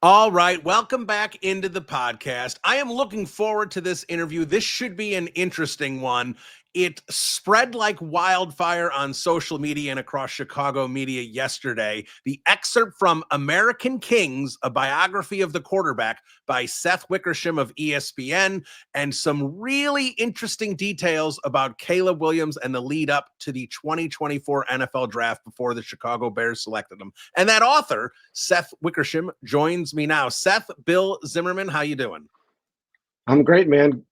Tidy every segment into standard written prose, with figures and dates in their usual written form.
All right, welcome back into the podcast. I am looking forward to this interview. This should be an interesting one. It spread like wildfire on social media and across Chicago media yesterday. The excerpt from American Kings, a biography of the quarterback by Seth Wickersham of ESPN, and some really interesting details about Caleb Williams and the lead up to the 2024 NFL draft before the Chicago Bears selected him. And that author, Seth Wickersham, joins me now. Seth, Bill Zimmerman, how you doing? I'm great, man.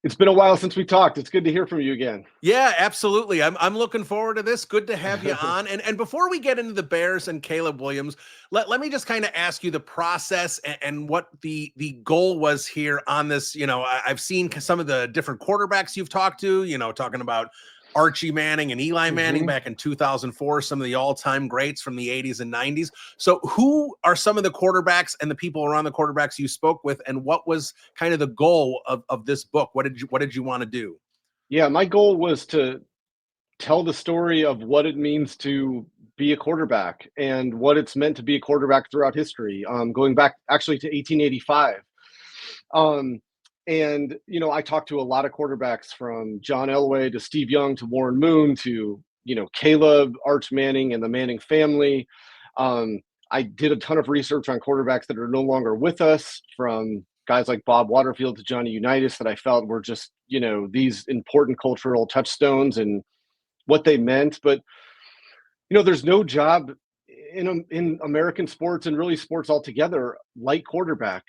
It's been a while since we talked. It's good to hear from you again. Yeah, absolutely. I'm looking forward to this. Good to have you on. And before we get into the Bears and Caleb Williams, let me just kind of ask you the process and what the goal was here on this. I've seen some of the different quarterbacks you've talked to, talking about Archie Manning and Eli Manning back in 2004, some of the all-time greats from the 80s and 90s. So who are some of the quarterbacks and the people around the quarterbacks you spoke with, and what was kind of the goal of this book? What did you want to do? Yeah, my goal was to tell the story of what it means to be a quarterback and what it's meant to be a quarterback throughout history, going back actually to 1885. And, I talked to a lot of quarterbacks from John Elway to Steve Young to Warren Moon to, Caleb, Arch Manning, and the Manning family. I did a ton of research on quarterbacks that are no longer with us, from guys like Bob Waterfield to Johnny Unitas, that I felt were just, these important cultural touchstones and what they meant. But, there's no job in American sports and really sports altogether like quarterback.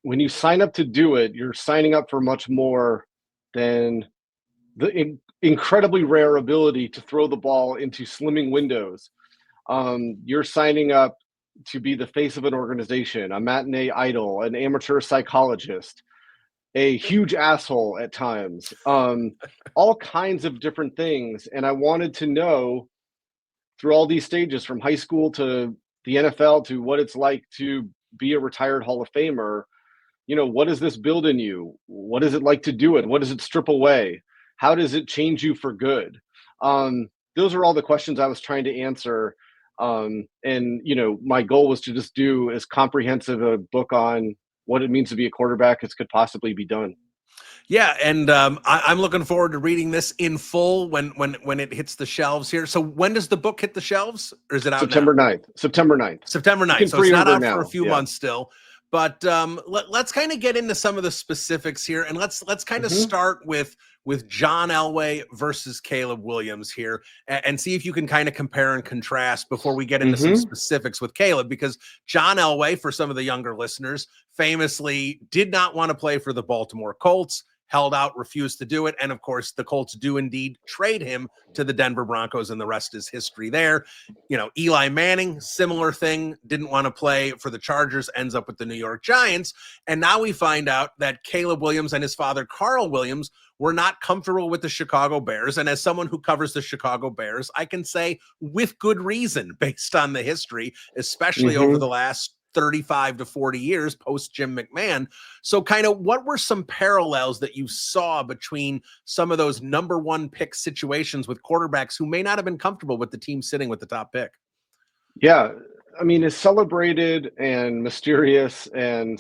When you sign up to do it, you're signing up for much more than the incredibly rare ability to throw the ball into slimming windows. You're signing up to be the face of an organization, a matinee idol, an amateur psychologist, a huge asshole at times, all kinds of different things. And I wanted to know, through all these stages, from high school to the NFL to what it's like to be a retired Hall of Famer, what does this build in you? What is it like to do it? What does it strip away? How does it change you for good? Those are all the questions I was trying to answer. And my goal was to just do as comprehensive a book on what it means to be a quarterback as could possibly be done. Yeah, and I'm looking forward to reading this in full when it hits the shelves here. So when does the book hit the shelves, or is it out September now? 9th. September 9th. September 9th. So it's not out for a few months still. But let's kind of get into some of the specifics here, and let's kind of start with John Elway versus Caleb Williams here, and see if you can kind of compare and contrast before we get into some specifics with Caleb, because John Elway, for some of the younger listeners, famously did not want to play for the Baltimore Colts, held out, refused to do it. And of course, the Colts do indeed trade him to the Denver Broncos, and the rest is history there. Eli Manning, similar thing, didn't want to play for the Chargers, ends up with the New York Giants. And now we find out that Caleb Williams and his father, Carl Williams, were not comfortable with the Chicago Bears. And as someone who covers the Chicago Bears, I can say with good reason, based on the history, especially over the last 35 to 40 years post Jim McMahon. So kind of what were some parallels that you saw between some of those number one pick situations with quarterbacks who may not have been comfortable with the team sitting with the top pick? Yeah. I mean, as celebrated and mysterious and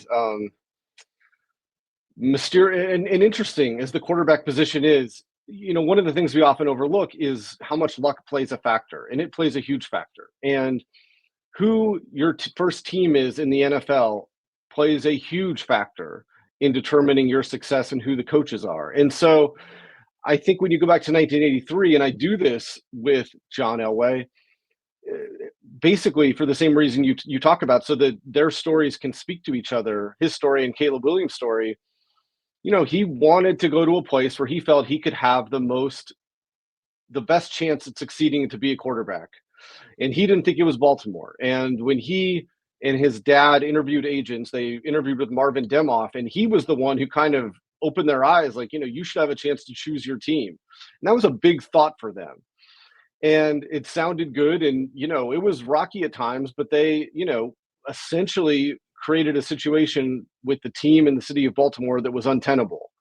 interesting as the quarterback position is, one of the things we often overlook is how much luck plays a factor, and it plays a huge factor. And who your first team is in the NFL plays a huge factor in determining your success and who the coaches are. And so I think when you go back to 1983, and I do this with John Elway, basically for the same reason you talk about, so that their stories can speak to each other, his story and Caleb Williams' story. He wanted to go to a place where he felt he could have the best chance at succeeding to be a quarterback. And he didn't think it was Baltimore. And when he and his dad interviewed agents, they interviewed with Marvin Demoff, and he was the one who kind of opened their eyes, like, you should have a chance to choose your team. And that was a big thought for them. And it sounded good. And, it was rocky at times, but they, essentially created a situation with the team in the city of Baltimore that was untenable.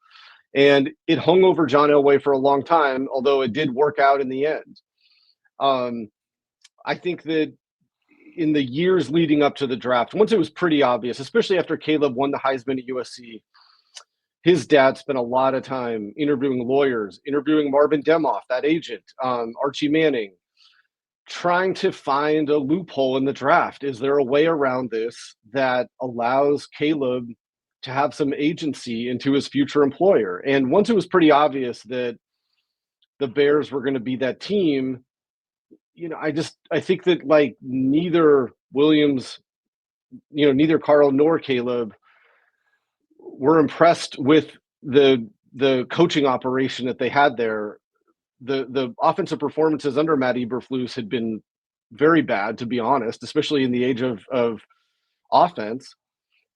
And it hung over John Elway for a long time, although it did work out in the end. I think that, in the years leading up to the draft, once it was pretty obvious, especially after Caleb won the Heisman at USC, his dad spent a lot of time interviewing lawyers, interviewing Marvin Demoff, that agent, Archie Manning, trying to find a loophole in the draft. Is there a way around this that allows Caleb to have some agency into his future employer? And once it was pretty obvious that the Bears were going to be that team, I think that like neither Williams, neither Carl nor Caleb were impressed with the coaching operation that they had there. The offensive performances under Matt Eberflus had been very bad, to be honest, especially in the age of offense.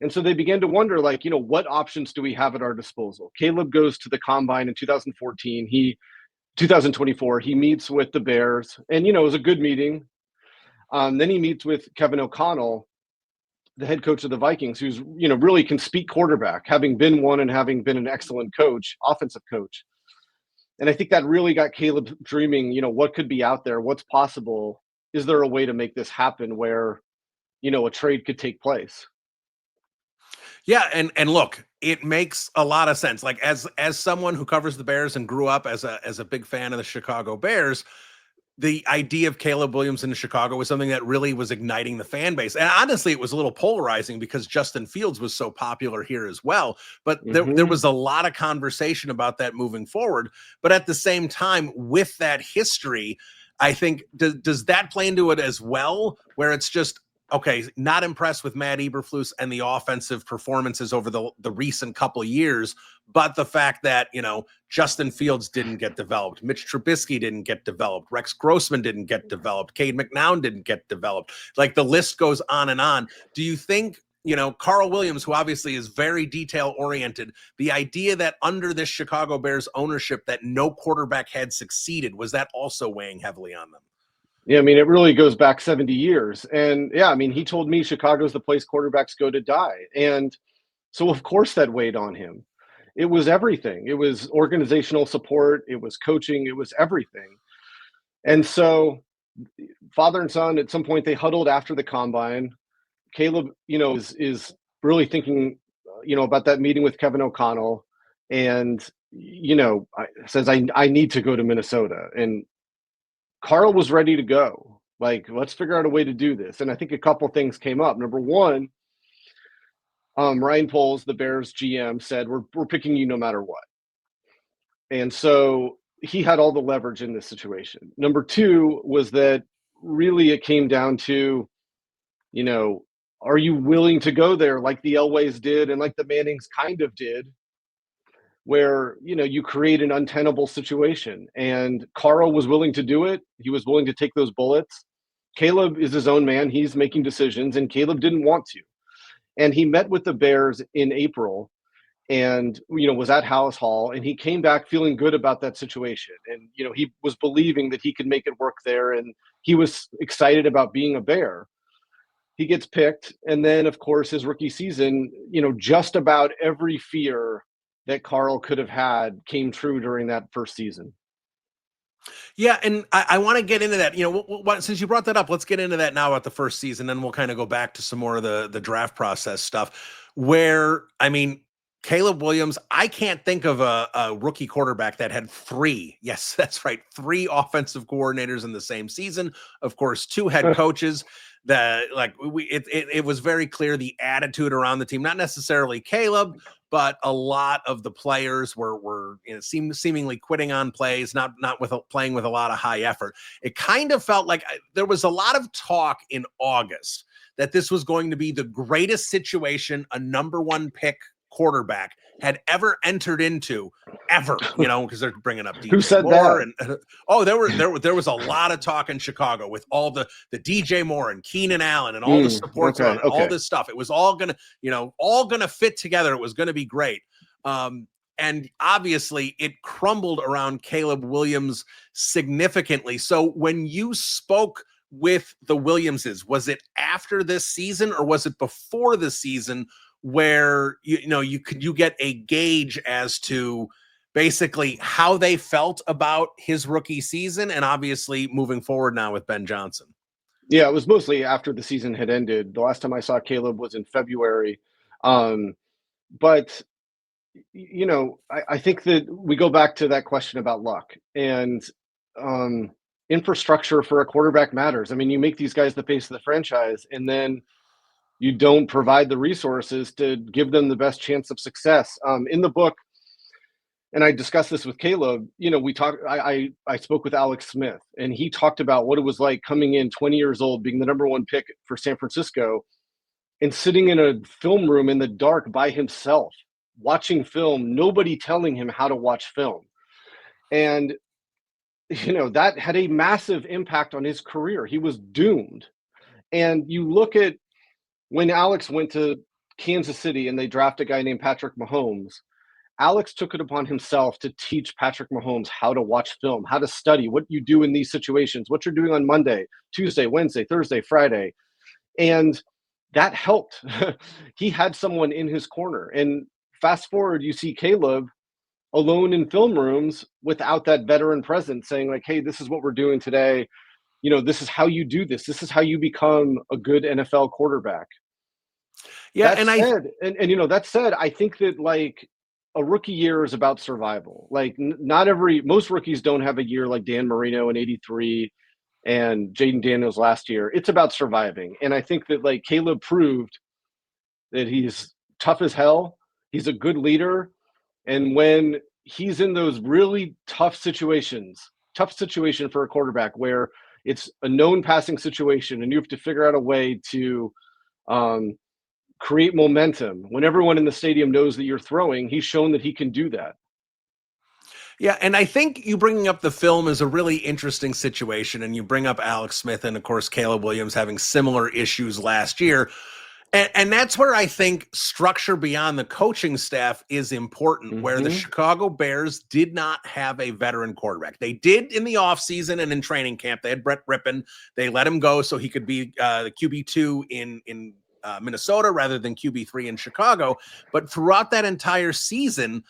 And so they began to wonder, like, what options do we have at our disposal? Caleb goes to the combine in 2024, he meets with the Bears, and, it was a good meeting. Then he meets with Kevin O'Connell, the head coach of the Vikings, who's, really can speak quarterback, having been one and having been an excellent coach, offensive coach. And I think that really got Caleb dreaming, what could be out there? What's possible? Is there a way to make this happen where, a trade could take place? Yeah. And look, it makes a lot of sense. Like as someone who covers the Bears and grew up as a big fan of the Chicago Bears, the idea of Caleb Williams in Chicago was something that really was igniting the fan base. And honestly, it was a little polarizing because Justin Fields was so popular here as well. But there was a lot of conversation about that moving forward. But at the same time, with that history, I think, does that play into it as well, where it's just, okay, not impressed with Matt Eberflus and the offensive performances over the recent couple of years, but the fact that, Justin Fields didn't get developed, Mitch Trubisky didn't get developed, Rex Grossman didn't get developed, Cade McNown didn't get developed. Like the list goes on and on. Do you think, Carl Williams, who obviously is very detail oriented, the idea that under this Chicago Bears ownership that no quarterback had succeeded, was that also weighing heavily on them? Yeah, I mean, it really goes back 70 years. And yeah, I mean, he told me Chicago's the place quarterbacks go to die. And so, of course, that weighed on him. It was everything. It was organizational support. It was coaching. It was everything. And so father and son, at some point, they huddled after the combine. Caleb, is really thinking, about that meeting with Kevin O'Connell. And, says, I need to go to Minnesota. And Carl was ready to go. Like, let's figure out a way to do this. And I think a couple things came up. Number one, Ryan Poles, the Bears GM, said, we're picking you no matter what. And so he had all the leverage in this situation. Number two was that really it came down to, are you willing to go there like the Elways did and like the Mannings kind of did, where, you create an untenable situation. And Carl was willing to do it. He was willing to take those bullets. Caleb is his own man. He's making decisions, and Caleb didn't want to. And he met with the Bears in April and, was at House Hall, and he came back feeling good about that situation. And, he was believing that he could make it work there, and he was excited about being a Bear. He gets picked. And then, of course, his rookie season, just about every fear that Carl could have had came true during that first season. Yeah, and I want to get into that. Since you brought that up, let's get into that now at the first season. Then we'll kind of go back to some more of the draft process stuff. Where, I mean, Caleb Williams, I can't think of a rookie quarterback that had three. Yes, that's right, 3 offensive coordinators in the same season. Of course, 2 head coaches. It was very clear the attitude around the team, not necessarily Caleb, but a lot of the players were seemingly quitting on plays, not playing with a lot of high effort. It kind of felt like there was a lot of talk in August that this was going to be the greatest situation a number 1 pick quarterback had ever entered into ever, because they're bringing up DJ Who said Moore that? And there was a lot of talk in Chicago with all the DJ Moore and Keenan Allen and all the supports on it, all this stuff. It was all gonna fit together. It was gonna be great. And obviously it crumbled around Caleb Williams significantly. So when you spoke with the Williamses, was it after this season or was it before the season, where you get a gauge as to basically how they felt about his rookie season and obviously moving forward now with Ben Johnson? Yeah, it was mostly after the season had ended. The last time I saw Caleb was in February. But I think that we go back to that question about luck and infrastructure for a quarterback matters. I mean, you make these guys the face of the franchise, and then you don't provide the resources to give them the best chance of success. In the book, and I discussed this with Caleb, we talked, I spoke with Alex Smith, and he talked about what it was like coming in 20 years old, being the #1 pick for San Francisco, and sitting in a film room in the dark by himself, watching film, nobody telling him how to watch film. And, that had a massive impact on his career. He was doomed. And you look at when Alex went to Kansas City and they draft a guy named Patrick Mahomes, Alex took it upon himself to teach Patrick Mahomes how to watch film, how to study, what you do in these situations, what you're doing on Monday, Tuesday, Wednesday, Thursday, Friday. And that helped. He had someone in his corner. And fast forward, you see Caleb alone in film rooms without that veteran presence saying like, hey, this is what we're doing today. This is how you do this. This is how you become a good NFL quarterback. Yeah. That said, I think that like a rookie year is about survival. Like most rookies don't have a year like Dan Marino in '83 and Jaden Daniels last year. It's about surviving. And I think that like Caleb proved that he's tough as hell. He's a good leader. And when he's in those really tough situation for a quarterback where it's a known passing situation and you have to figure out a way to create momentum when everyone in the stadium knows that you're throwing, he's shown that he can do that. Yeah, and I think you bringing up the film is a really interesting situation, and you bring up Alex Smith and, of course, Caleb Williams having similar issues last year. And that's where I think structure beyond the coaching staff is important, where the Chicago Bears did not have a veteran quarterback. They did in the offseason and in training camp. They had Brett Rippon. They let him go so he could be the QB2 in Minnesota rather than QB3 in Chicago. But throughout that entire season,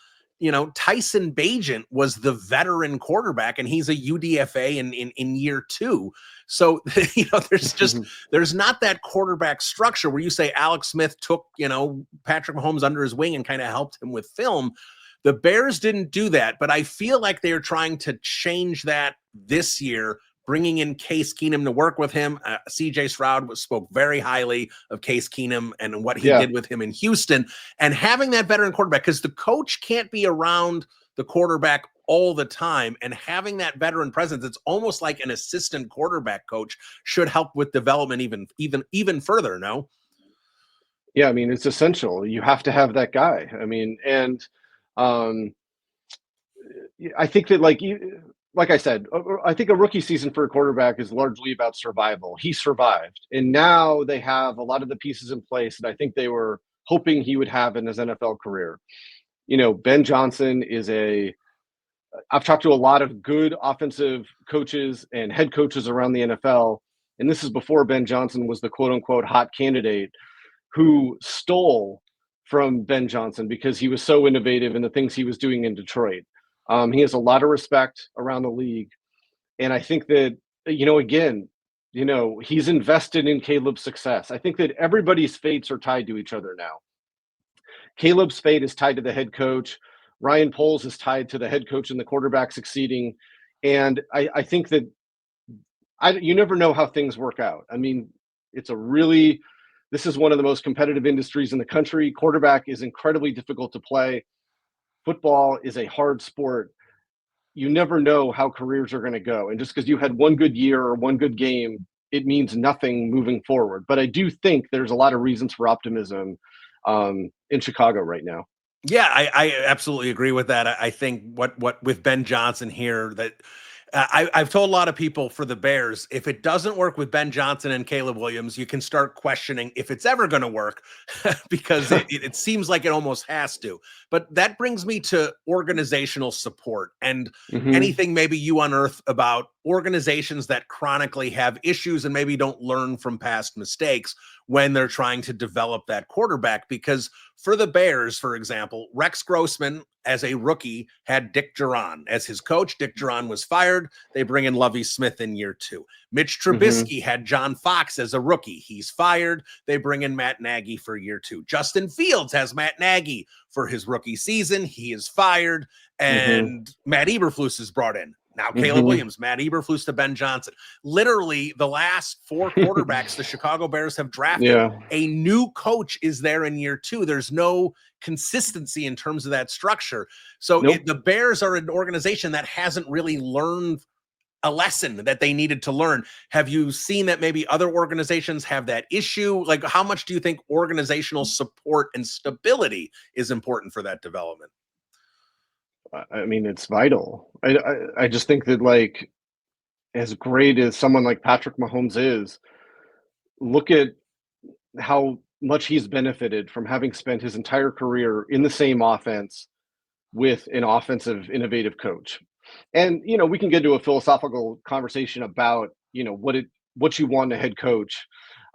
Tyson Bagent was the veteran quarterback, and he's a UDFA in year 2. So, there's not that quarterback structure where you say Alex Smith took, Patrick Mahomes under his wing and kind of helped him with film. The Bears didn't do that, but I feel like they're trying to change that this year, bringing in Case Keenum to work with him. CJ Stroud spoke very highly of Case Keenum and what he did with him in Houston, and having that veteran quarterback, because the coach can't be around the quarterback all the time, and having that veteran presence, it's almost like an assistant quarterback coach should help with development even further. No? Yeah. I mean, it's essential. You have to have that guy. I mean, and I think that like I said, I think a rookie season for a quarterback is largely about survival. He survived, and now they have a lot of the pieces in place that I think they were hoping he would have in his NFL career. Ben Johnson I've talked to a lot of good offensive coaches and head coaches around the NFL, and this is before Ben Johnson was the quote unquote hot candidate, who stole from Ben Johnson because he was so innovative in the things he was doing in Detroit. He has a lot of respect around the league. And I think that, he's invested in Caleb's success. I think that everybody's fates are tied to each other now. Caleb's fate is tied to the head coach. Ryan Poles is tied to the head coach and the quarterback succeeding. And I think that you never know how things work out. I mean, this is one of the most competitive industries in the country. Quarterback is incredibly difficult to play. Football is a hard sport. You never know how careers are going to go. And just because you had one good year or one good game, it means nothing moving forward. But I do think there's a lot of reasons for optimism in Chicago right now. Yeah, I absolutely agree with that. I think what with Ben Johnson here, that I've told a lot of people for the Bears, if it doesn't work with Ben Johnson and Caleb Williams, you can start questioning if it's ever going to work because it seems like it almost has to. But that brings me to organizational support and anything maybe you unearth about organizations that chronically have issues and maybe don't learn from past mistakes when they're trying to develop that quarterback. Because for the Bears, for example, Rex Grossman as a rookie had Dick Duran as his coach. Dick Duran was fired. They bring in Lovie Smith in year 2. Mitch Trubisky had John Fox as a rookie. He's fired. They bring in Matt Nagy for year 2. Justin Fields has Matt Nagy for his rookie season. He is fired. And Matt Eberflus is brought in. Now Caleb Williams, Matt Eberflus to Ben Johnson. Literally the last 4 quarterbacks the Chicago Bears have drafted, a new coach is there in year 2. There's no consistency in terms of that structure. So the Bears are an organization that hasn't really learned a lesson that they needed to learn. Have you seen that maybe other organizations have that issue? Like, how much do you think organizational support and stability is important for that development? I mean, it's vital. I just think that, like, as great as someone like Patrick Mahomes is, look at how much he's benefited from having spent his entire career in the same offense with an offensive, innovative coach. And, you know, we can get into a philosophical conversation about, you know, what you want in a head coach.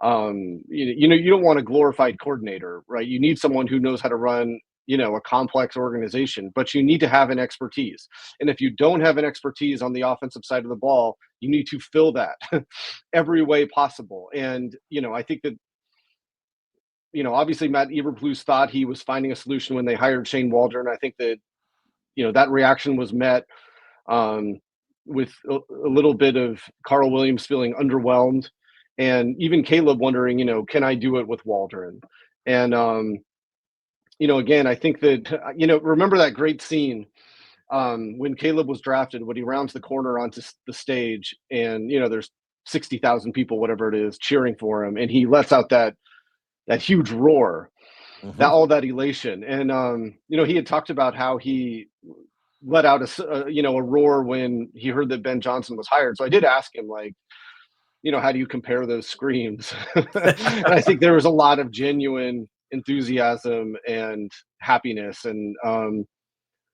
You know, you don't want a glorified coordinator, right? You need someone who knows how to run, you know, a complex organization, but you need to have an expertise. And if you don't have an expertise on the offensive side of the ball, you need to fill that every way possible. And, you know, I think that, you know, obviously Matt Eberflus thought he was finding a solution when they hired Shane Waldron. I think that, you know, that reaction was met with a little bit of Carl Williams feeling underwhelmed, and even Caleb wondering, you know, can I do it with Waldron? And, you know, again, I think that, you know, remember that great scene when Caleb was drafted, when he rounds the corner onto the stage and, you know, there's 60,000 people, whatever it is, cheering for him. And he lets out that huge roar, all that elation. And, you know, he had talked about how he let out a roar when he heard that Ben Johnson was hired. So I did ask him, like, you know, how do you compare those screams? And I think there was a lot of genuine enthusiasm and happiness. And,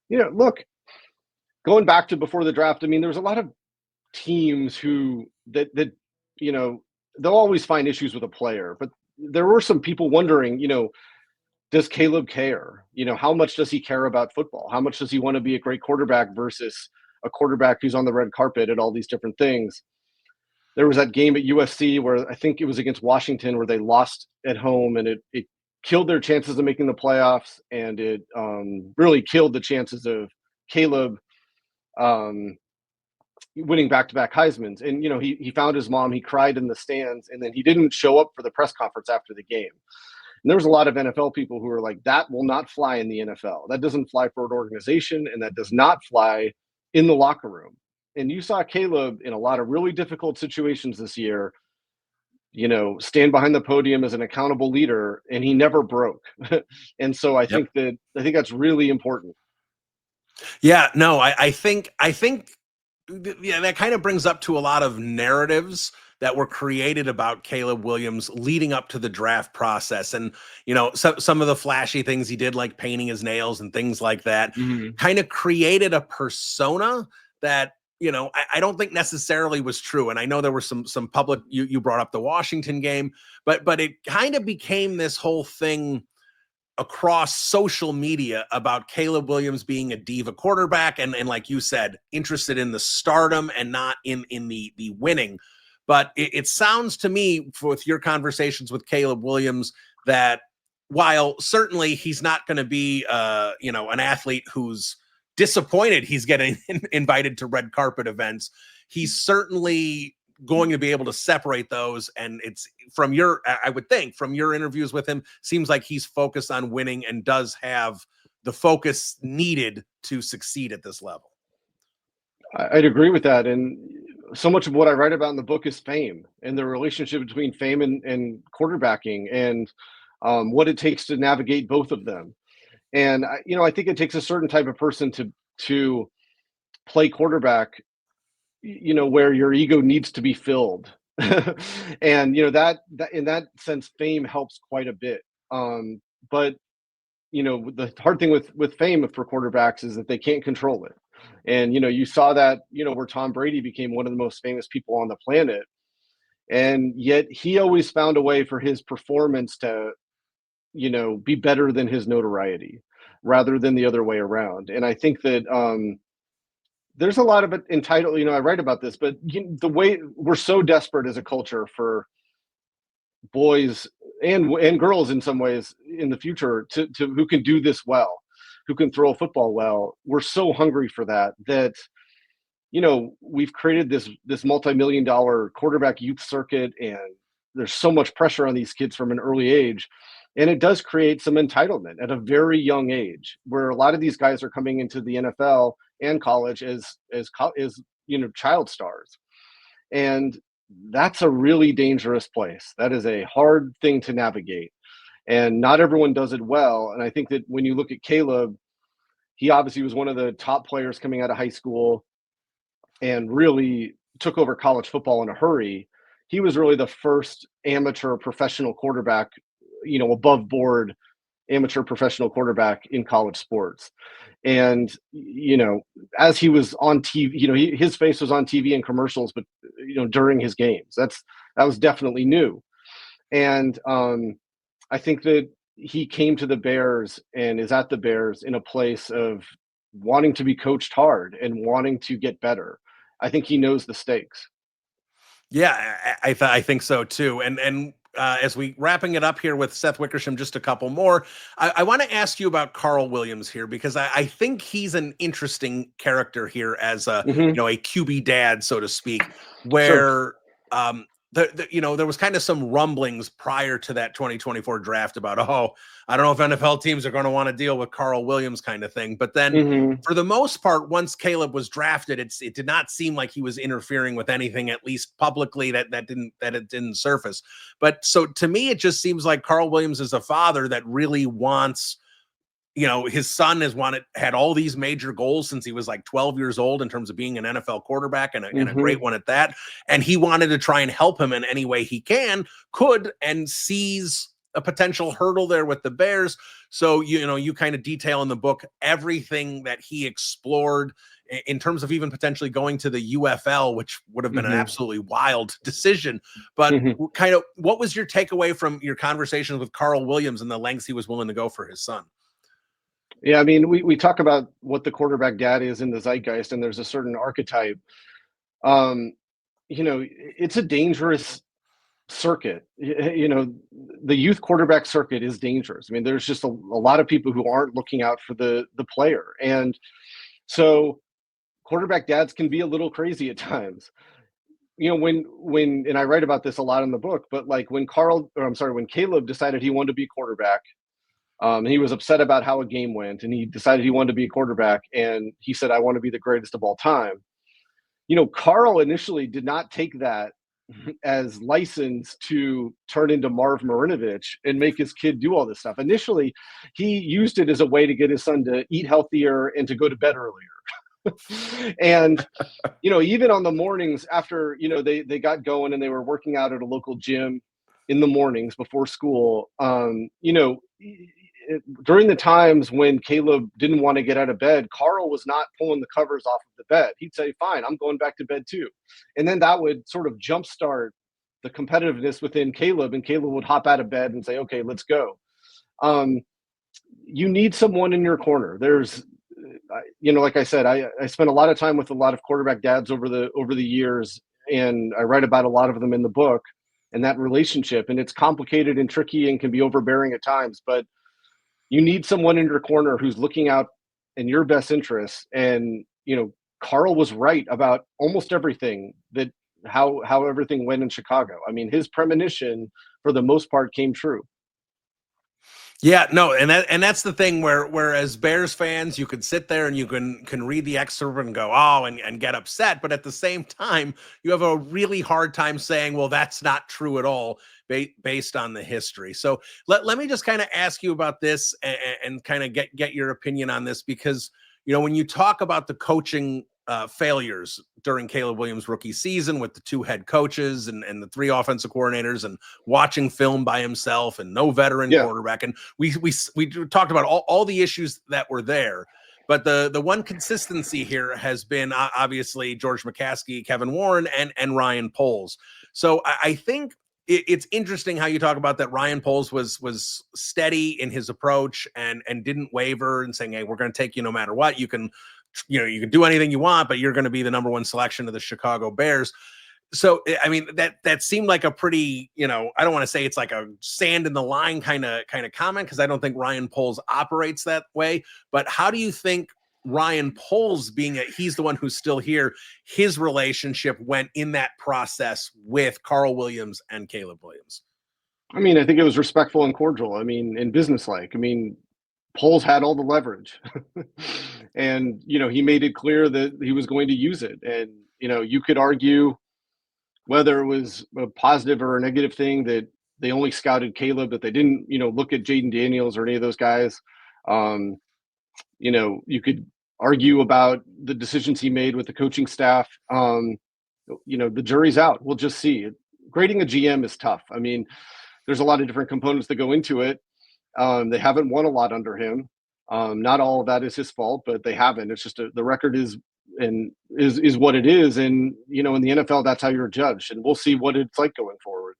you know, look, going back to before the draft, I mean, there was a lot of teams who that, you know, they'll always find issues with a player, but there were some people wondering, you know, does Caleb care? You know, how much does he care about football? How much does he want to be a great quarterback versus a quarterback who's on the red carpet at all these different things? There was that game at USC where I think it was against Washington where they lost at home, and it killed their chances of making the playoffs, and it really killed the chances of Caleb winning back-to-back Heismans. And, you know, he found his mom, he cried in the stands, and then he didn't show up for the press conference after the game. And there was a lot of NFL people who were like, that will not fly in the NFL. That doesn't fly for an organization, and that does not fly in the locker room. And you saw Caleb in a lot of really difficult situations this year, you know, stand behind the podium as an accountable leader, and he never broke. And so I think that's really important. Yeah, no, I think that kind of brings up to a lot of narratives that were created about Caleb Williams leading up to the draft process. And, you know, some of the flashy things he did, like painting his nails and things like that, kind of created a persona that, you know, I don't think necessarily was true. And I know there were some public, you brought up the Washington game, but it kind of became this whole thing across social media about Caleb Williams being a diva quarterback. And like you said, interested in the stardom and not in the winning. But it sounds to me, with your conversations with Caleb Williams, that while certainly he's not going to be, you know, an athlete who's disappointed he's getting invited to red carpet events, he's certainly going to be able to separate those. And it's from I would think from your interviews with him, seems like he's focused on winning and does have the focus needed to succeed at this level. I'd agree with that. And so much of what I write about in the book is fame and the relationship between fame and quarterbacking, and what it takes to navigate both of them. And, you know, I think it takes a certain type of person to play quarterback, you know, where your ego needs to be filled. And, you know, that in that sense, fame helps quite a bit. But, you know, the hard thing with fame for quarterbacks is that they can't control it. And, you saw that, where Tom Brady became one of the most famous people on the planet. And yet he always found a way for his performance to, be better than his notoriety rather than the other way around. And I think that there's a lot of it entitled, I write about this, but the way we're so desperate as a culture for boys and girls in some ways in the future to who can do this well, who can throw a football well. We're so hungry for that we've created this multi-million-dollar quarterback youth circuit, and there's so much pressure on these kids from an early age. And it does create some entitlement at a very young age, where a lot of these guys are coming into the NFL and college as child stars. And that's a really dangerous place. That is a hard thing to navigate. And not everyone does it well. And I think that when you look at Caleb, he obviously was one of the top players coming out of high school and really took over college football in a hurry. He was really the first amateur professional quarterback, above board amateur professional quarterback in college sports. And, as he was on TV, his face was on TV in commercials, but, during his games, that was definitely new. And I think that he came to the Bears and is at the Bears in a place of wanting to be coached hard and wanting to get better. I think he knows the stakes. Yeah, I think so too. And as we wrapping it up here with Seth Wickersham, just a couple more, I want to ask you about Carl Williams here, because I think he's an interesting character here as a, a QB dad, so to speak, where, sure. There was kind of some rumblings prior to that 2024 draft about, I don't know if NFL teams are going to want to deal with Carl Williams kind of thing. But then for the most part, once Caleb was drafted, it did not seem like he was interfering with anything, at least publicly, that it didn't surface. But so to me, it just seems like Carl Williams is a father that really wants, his son had all these major goals since he was like 12 years old in terms of being an NFL quarterback and a great one at that. And he wanted to try and help him in any way he could, and sees a potential hurdle there with the Bears. So, you kind of detail in the book everything that he explored in terms of even potentially going to the UFL, which would have been an absolutely wild decision. But kind of, what was your takeaway from your conversations with Carl Williams and the lengths he was willing to go for his son? Yeah, I mean, we talk about what the quarterback dad is in the zeitgeist, and there's a certain archetype. It's a dangerous circuit. The youth quarterback circuit is dangerous. I mean, there's just a lot of people who aren't looking out for the player. And so quarterback dads can be a little crazy at times. When and I write about this a lot in the book, but like when Caleb decided he wanted to be a quarterback, he was upset about how a game went, and he decided he wanted to be a quarterback, and he said, I want to be the greatest of all time. Carl initially did not take that as license to turn into Marv Marinovich and make his kid do all this stuff. Initially, he used it as a way to get his son to eat healthier and to go to bed earlier. And, even on the mornings after, they got going and they were working out at a local gym in the mornings before school, during the times when Caleb didn't want to get out of bed, Carl was not pulling the covers off of the bed. He'd say, fine, I'm going back to bed too. And then that would sort of jumpstart the competitiveness within Caleb, and Caleb would hop out of bed and say, okay, let's go. You need someone in your corner. There's, like I said, I spent a lot of time with a lot of quarterback dads over the years, and I write about a lot of them in the book, and that relationship. And it's complicated and tricky and can be overbearing at times, but you need someone in your corner who's looking out in your best interests. And, Carl was right about almost everything how everything went in Chicago. I mean, his premonition for the most part came true. Yeah, no, and that's the thing where as Bears fans, you can sit there and you can read the excerpt and go, and get upset, but at the same time, you have a really hard time saying, well, that's not true at all based on the history. So let me just kind of ask you about this and kind of get your opinion on this, because when you talk about the coaching failures during Caleb Williams' rookie season with the 2 head coaches and the 3 offensive coordinators and watching film by himself and no veteran quarterback. And we talked about all the issues that were there. But the one consistency here has been obviously George McCaskey, Kevin Warren, and Ryan Poles. So I think it's interesting how you talk about that. Ryan Poles was steady in his approach and didn't waver and saying, hey, we're going to take you no matter what. You can do anything you want, but you're going to be the number one selection of the Chicago Bears. So, I mean, that seemed like a pretty, I don't want to say it's like a sand in the line kind of comment, because I don't think Ryan Poles operates that way. But how do you think Ryan Poles, he's the one who's still here, his relationship went in that process with Carl Williams and Caleb Williams? I mean, I think it was respectful and cordial. I mean, and businesslike. I mean, Poles had all the leverage and, he made it clear that he was going to use it. And, you could argue whether it was a positive or a negative thing that they only scouted Caleb, that they didn't, look at Jaden Daniels or any of those guys. You could argue about the decisions he made with the coaching staff. The jury's out. We'll just see. Grading a GM is tough. I mean, there's a lot of different components that go into it. They haven't won a lot under him. Not all of that is his fault, but they haven't. It's just the record is what it is. And, in the NFL, that's how you're judged. And we'll see what it's like going forward.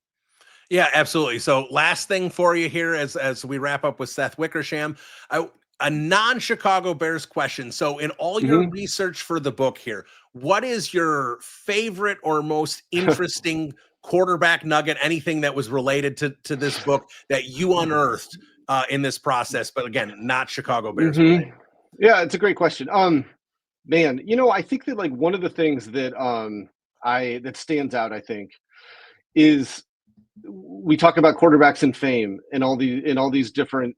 Yeah, absolutely. So last thing for you here as we wrap up with Seth Wickersham, a non-Chicago Bears question. So in all your research for the book here, what is your favorite or most interesting quarterback nugget, anything that was related to this book that you unearthed in this process, but again, not Chicago Bears related? Yeah, it's a great question. Man, I think that like one of the things that that stands out, I think, is we talk about quarterbacks and fame and all these different,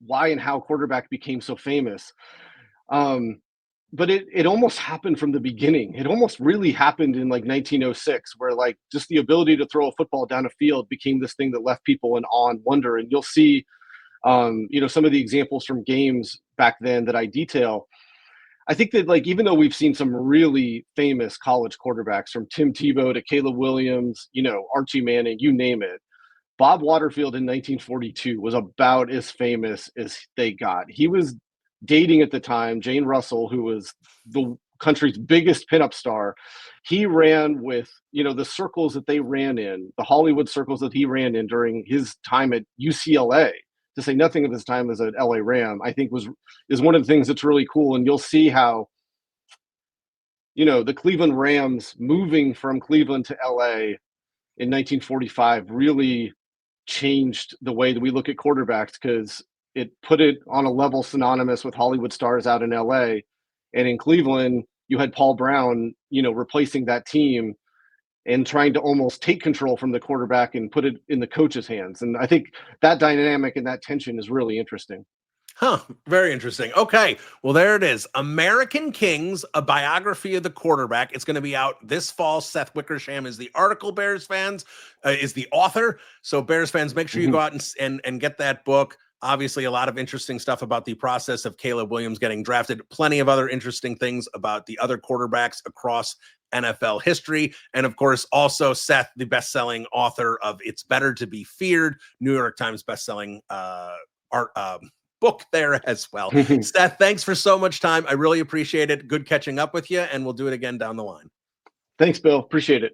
why and how quarterback became so famous. But it almost happened from the beginning. It almost really happened in like 1906, where like just the ability to throw a football down a field became this thing that left people in awe and wonder. And you'll see, some of the examples from games back then that I detail. I think that like, even though we've seen some really famous college quarterbacks from Tim Tebow to Caleb Williams, Archie Manning, you name it, Bob Waterfield in 1942 was about as famous as they got. He was dating at the time Jane Russell, who was the country's biggest pinup star. He ran with, the circles that they ran in, the Hollywood circles that he ran in during his time at UCLA, to say nothing of his time as an LA Ram, I think is one of the things that's really cool. And you'll see how, the Cleveland Rams moving from Cleveland to LA in 1945 really changed the way that we look at quarterbacks, because it put it on a level synonymous with Hollywood stars out in LA. And in Cleveland, you had Paul Brown, replacing that team and trying to almost take control from the quarterback and put it in the coach's hands. And I think that dynamic and that tension is really interesting. Huh. Very interesting. Okay. Well, there it is. American Kings, a biography of the quarterback. It's going to be out this fall. Seth Wickersham is the article. Bears fans is the author. So Bears fans, make sure you go out and get that book. Obviously, a lot of interesting stuff about the process of Caleb Williams getting drafted. Plenty of other interesting things about the other quarterbacks across NFL history. And of course, also Seth, the best-selling author of It's Better to Be Feared, New York Times best-selling book there as well. Seth, thanks for so much time. I really appreciate it. Good catching up with you, and we'll do it again down the line. Thanks, Bill. Appreciate it.